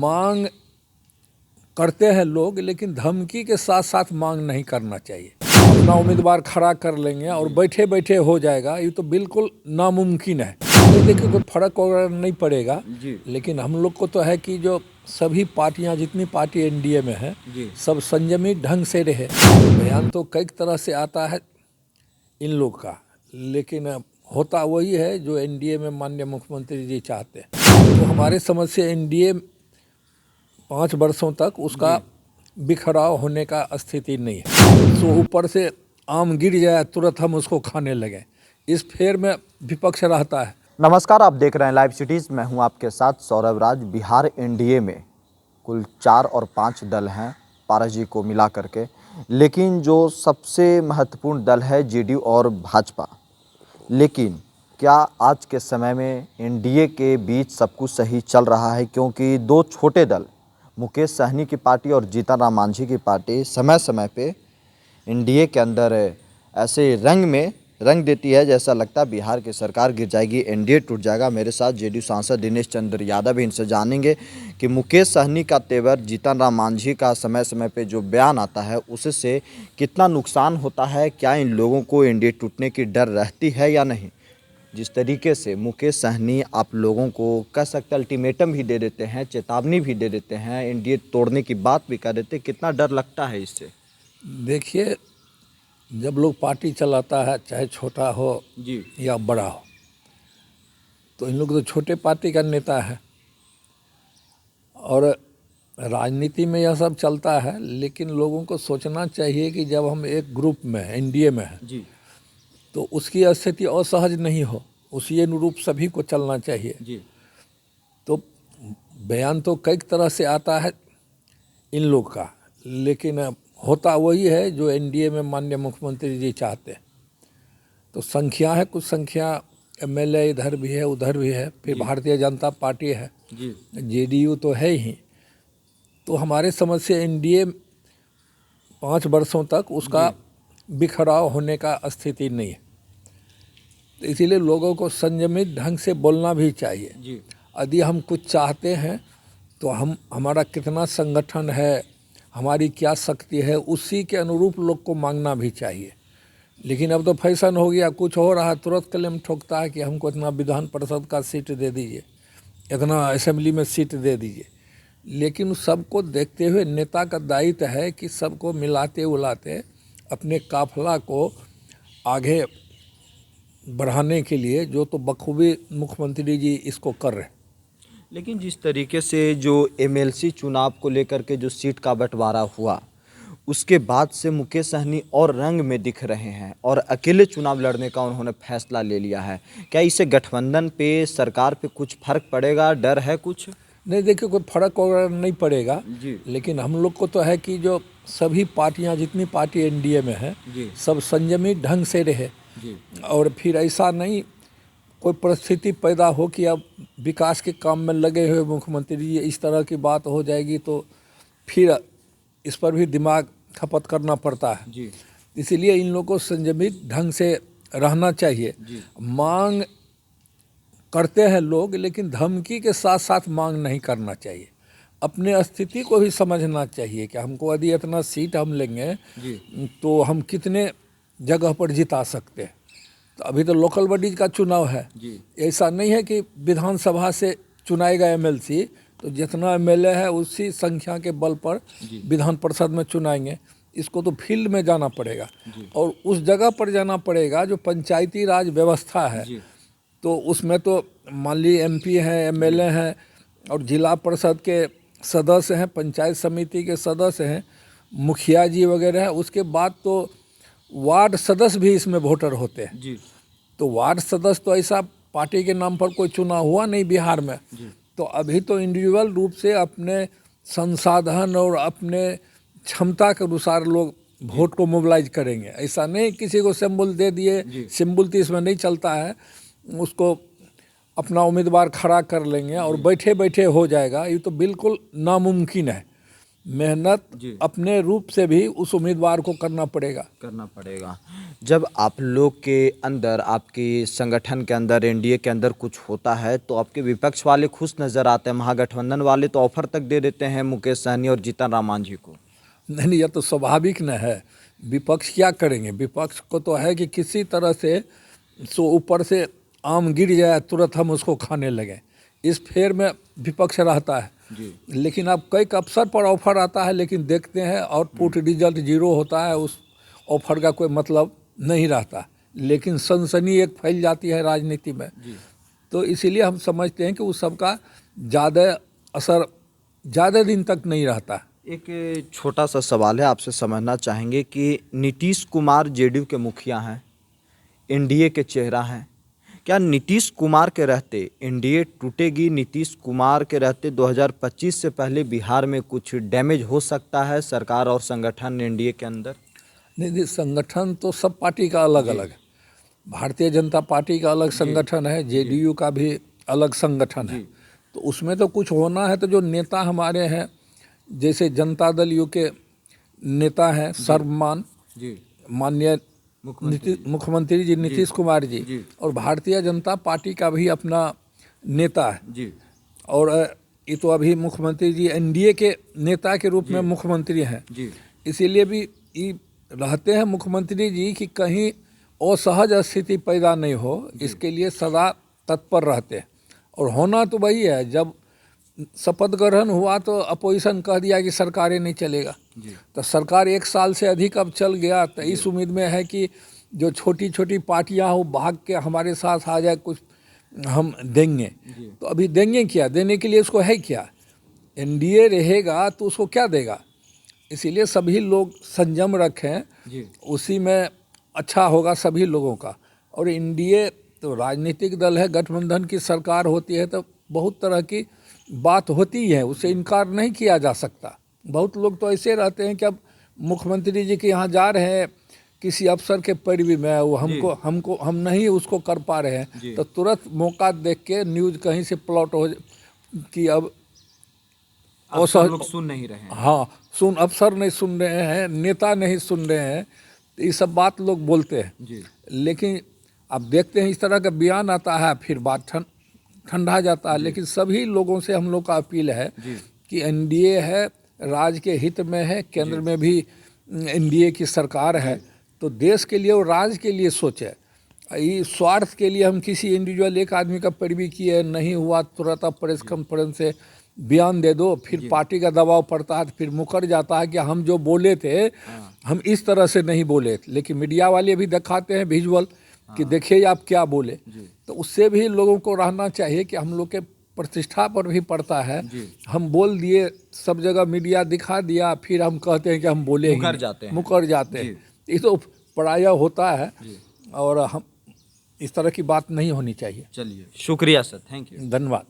मांग करते हैं लोग, लेकिन धमकी के साथ साथ मांग नहीं करना चाहिए। अपना उम्मीदवार खड़ा कर लेंगे और बैठे बैठे हो जाएगा, ये तो बिल्कुल नामुमकिन है। तो देखिए कोई फर्क वगैरह नहीं पड़ेगा, लेकिन हम लोग को तो है कि जो सभी पार्टियां, जितनी पार्टी एनडीए में है, सब संयमित ढंग से रहे। बयान तो कई तरह से आता है इन लोग का, लेकिन होता वही है जो एनडीए में माननीय मुख्यमंत्री जी चाहते हैं। तो हमारे समझ से एनडीए 5 वर्षों तक उसका बिखराव होने का स्थिति नहीं है। तो ऊपर से आम गिर जाए तुरंत हम उसको खाने लगे, इस फेर में विपक्ष रहता है। नमस्कार, आप देख रहे हैं लाइव सिटीज़। मैं हूं आपके साथ सौरभ राज। बिहार एनडीए में कुल 4 और 5 दल हैं पारस जी को मिला करके, लेकिन जो सबसे महत्वपूर्ण दल है जेडीयू और भाजपा। लेकिन क्या आज के समय में एनडीए के बीच सब कुछ सही चल रहा है? क्योंकि 2 छोटे दल, मुकेश सहनी की पार्टी और जीतन राम मांझी की पार्टी, समय समय पे एनडीए के अंदर ऐसे रंग देती है जैसा लगता है बिहार की सरकार गिर जाएगी, एनडीए टूट जाएगा। मेरे साथ जेडीयू सांसद दिनेश चंद्र यादव भी, इनसे जानेंगे कि मुकेश सहनी का तेवर, जीतन राम मांझी का समय समय पे जो बयान आता है उससे कितना नुकसान होता है, क्या इन लोगों को एनडीए टूटने की डर रहती है या नहीं। जिस तरीके से मुकेश सहनी आप लोगों को कह सकते अल्टीमेटम भी दे देते हैं, चेतावनी भी दे देते हैं, एनडीए तोड़ने की बात भी कर देते, कितना डर लगता है इससे? देखिए, जब लोग पार्टी चलाता है, चाहे छोटा हो या बड़ा हो, तो इन लोग तो छोटे पार्टी का नेता है और राजनीति में यह सब चलता है। लेकिन लोगों को सोचना चाहिए कि जब हम एक ग्रुप में एनडीए में हैं तो उसकी स्थिति असहज नहीं हो, उसी अनुरूप सभी को चलना चाहिए। तो बयान तो कई तरह से आता है इन लोग का, लेकिन होता वही है जो एनडीए में माननीय मुख्यमंत्री जी चाहते हैं। तो संख्या है, कुछ संख्या एमएलए इधर भी है उधर भी है, फिर भारतीय जनता पार्टी है, जेडीयू तो है ही। तो हमारे समझ से एनडीए 5 वर्षों तक उसका बिखराव होने का स्थिति नहीं है। तो इसीलिए लोगों को संयमित ढंग से बोलना भी चाहिए। यदि हम कुछ चाहते हैं तो हमारा कितना संगठन है, हमारी क्या शक्ति है, उसी के अनुरूप लोग को मांगना भी चाहिए। लेकिन अब तो फैशन हो गया, कुछ हो रहा तुरंत क्लेम ठोकता है कि हमको इतना विधान परिषद का सीट दे दीजिए, इतना असेंबली में सीट दे दीजिए। लेकिन सबको देखते हुए नेता का दायित्व है कि सबको मिलाते उलाते अपने काफिला को आगे बढ़ाने के लिए, जो तो बखूबी मुख्यमंत्री जी इसको कर रहे हैं। लेकिन जिस तरीके से जो एमएलसी चुनाव को लेकर के जो सीट का बंटवारा हुआ, उसके बाद से मुकेश सहनी और रंग में दिख रहे हैं और अकेले चुनाव लड़ने का उन्होंने फैसला ले लिया है। क्या इससे गठबंधन पे, सरकार पे कुछ फर्क पड़ेगा? डर है कुछ? नहीं, देखिए कोई फर्क वगैरह नहीं पड़ेगा, लेकिन हम लोग को तो है कि जो सभी पार्टियां, जितनी पार्टी एनडीए में है, सब संयमित ढंग से रहे। और फिर ऐसा नहीं कोई परिस्थिति पैदा हो कि अब विकास के काम में लगे हुए मुख्यमंत्री जी, इस तरह की बात हो जाएगी तो फिर इस पर भी दिमाग खपत करना पड़ता है। इसीलिए इन लोगों को संयमित ढंग से रहना चाहिए। मांग करते हैं लोग, लेकिन धमकी के साथ साथ मांग नहीं करना चाहिए। अपने स्थिति को भी समझना चाहिए कि हमको यदि इतना सीट हम लेंगे तो हम कितने जगह पर जिता सकते हैं। तो अभी तो लोकल बॉडीज का चुनाव है, ऐसा नहीं है कि विधानसभा से चुनाएगा एमएलसी तो जितना एमएलए है उसी संख्या के बल पर विधान परिषद में चुनाएंगे। इसको तो फील्ड में जाना पड़ेगा और उस जगह पर जाना पड़ेगा जो पंचायती राज व्यवस्था है। तो उसमें तो मान लीजिए एमपी हैं, एमएलए हैं और जिला परिषद के सदस्य हैं, पंचायत समिति के सदस्य हैं, मुखिया जी वगैरह हैं। उसके बाद तो वार्ड सदस्य भी इसमें वोटर होते हैं। तो वार्ड सदस्य तो ऐसा पार्टी के नाम पर कोई चुना हुआ नहीं बिहार में। तो अभी तो इंडिविजुअल रूप से अपने संसाधन और अपने क्षमता के अनुसार लोग वोट को मोबिलाइज करेंगे। ऐसा नहीं किसी को सिंबल दे दिए, सिंबल तो इसमें नहीं चलता है, उसको अपना उम्मीदवार खड़ा कर लेंगे और बैठे बैठे हो जाएगा, ये तो बिल्कुल नामुमकिन है। मेहनत अपने रूप से भी उस उम्मीदवार को करना पड़ेगा। जब आप लोग के अंदर, आपके संगठन के अंदर, एनडीए के अंदर कुछ होता है तो आपके विपक्ष वाले खुश नज़र आते हैं, महागठबंधन वाले तो ऑफर तक दे देते हैं मुकेश सहनी और जीतन राम मांझी को। नहीं, यह तो स्वाभाविक न है। विपक्ष क्या करेंगे? विपक्ष को तो है कि किसी तरह से ऊपर से आम गिर जाए तुरंत हम उसको खाने लगें, इस फेर में विपक्ष रहता है जी। लेकिन अब कई अवसर पर ऑफर आता है, लेकिन देखते हैं आउटपुट रिजल्ट जीरो होता है, उस ऑफर का कोई मतलब नहीं रहता, लेकिन सनसनी एक फैल जाती है राजनीति में। तो इसीलिए हम समझते हैं कि उस सब का ज़्यादा असर ज़्यादा दिन तक नहीं रहता। एक छोटा सा सवाल है, आपसे समझना चाहेंगे कि नीतीश कुमार जेडीयू के मुखिया हैं, एनडीए के चेहरा हैं, क्या नीतीश कुमार के रहते एनडीए टूटेगी? नीतीश कुमार के रहते 2025 से पहले बिहार में कुछ डैमेज हो सकता है सरकार और संगठन एनडीए के अंदर? नहीं, संगठन तो सब पार्टी का अलग अलग है। भारतीय जनता पार्टी का अलग संगठन है, जेडीयू का भी अलग संगठन है, तो उसमें तो कुछ होना है। तो जो नेता हमारे हैं, जैसे जनता दल यू के नेता हैं सर्वमान माननीय मुख्यमंत्री जी नीतीश कुमार जी, और भारतीय जनता पार्टी का भी अपना नेता है और ये तो अभी मुख्यमंत्री जी एनडीए के नेता के रूप में मुख्यमंत्री हैं। इसीलिए भी ये रहते हैं मुख्यमंत्री जी कि कहीं असहज स्थिति पैदा नहीं हो, इसके लिए सदा तत्पर रहते हैं। और होना तो वही है, जब शपथ ग्रहण हुआ तो अपोजिशन कह दिया कि सरकारें नहीं चलेगा, तो सरकार 1 साल से अधिक अब चल गया, तो इस उम्मीद में है कि जो छोटी छोटी पार्टियां हो भाग के हमारे साथ आ जाए, कुछ हम देंगे। तो अभी देंगे क्या? देने के लिए उसको है क्या? एनडीए रहेगा तो उसको क्या देगा? इसीलिए सभी लोग संयम रखें, उसी में अच्छा होगा सभी लोगों का। और एनडीए तो राजनीतिक दल है, गठबंधन की सरकार होती है तो बहुत तरह की बात होती है, उसे इनकार नहीं किया जा सकता। बहुत लोग तो ऐसे रहते हैं कि अब मुख्यमंत्री जी के यहाँ जा रहे हैं किसी अफसर के पैरवी में, वो हम नहीं उसको कर पा रहे हैं, तो तुरंत मौका देख के न्यूज़ कहीं से प्लॉट हो कि अब लोग सुन नहीं रहे हैं। हाँ, अफसर नहीं सुन रहे हैं, नेता नहीं सुन रहे हैं, तो ये सब बात लोग बोलते हैं। लेकिन अब देखते हैं इस तरह का बयान आता है, फिर बात ठंडा जाता है। लेकिन सभी लोगों से हम लोग का अपील है कि एनडीए है, राज्य के हित में है, केंद्र में भी एनडीए की सरकार है, तो देश के लिए और राज्य के लिए सोचे। ये स्वार्थ के लिए हम किसी इंडिविजुअल एक आदमी का पैरवी किए, नहीं हुआ तुरंत अब प्रेस कॉन्फ्रेंस से बयान दे दो, फिर पार्टी का दबाव पड़ता है, तो फिर मुकर जाता है कि हम जो बोले थे हम इस तरह से नहीं बोले। लेकिन मीडिया वाले भी दिखाते हैं विजुअल कि देखिए आप क्या बोले, तो उससे भी लोगों को रहना चाहिए कि हम लोग के प्रतिष्ठा पर भी पड़ता है। हम बोल दिए, सब जगह मीडिया दिखा दिया, फिर हम कहते हैं कि हम बोले, मुकर जाते हैं। ये तो प्रायः होता है और हम इस तरह की बात नहीं होनी चाहिए। चलिए, शुक्रिया सर, थैंक यू, धन्यवाद।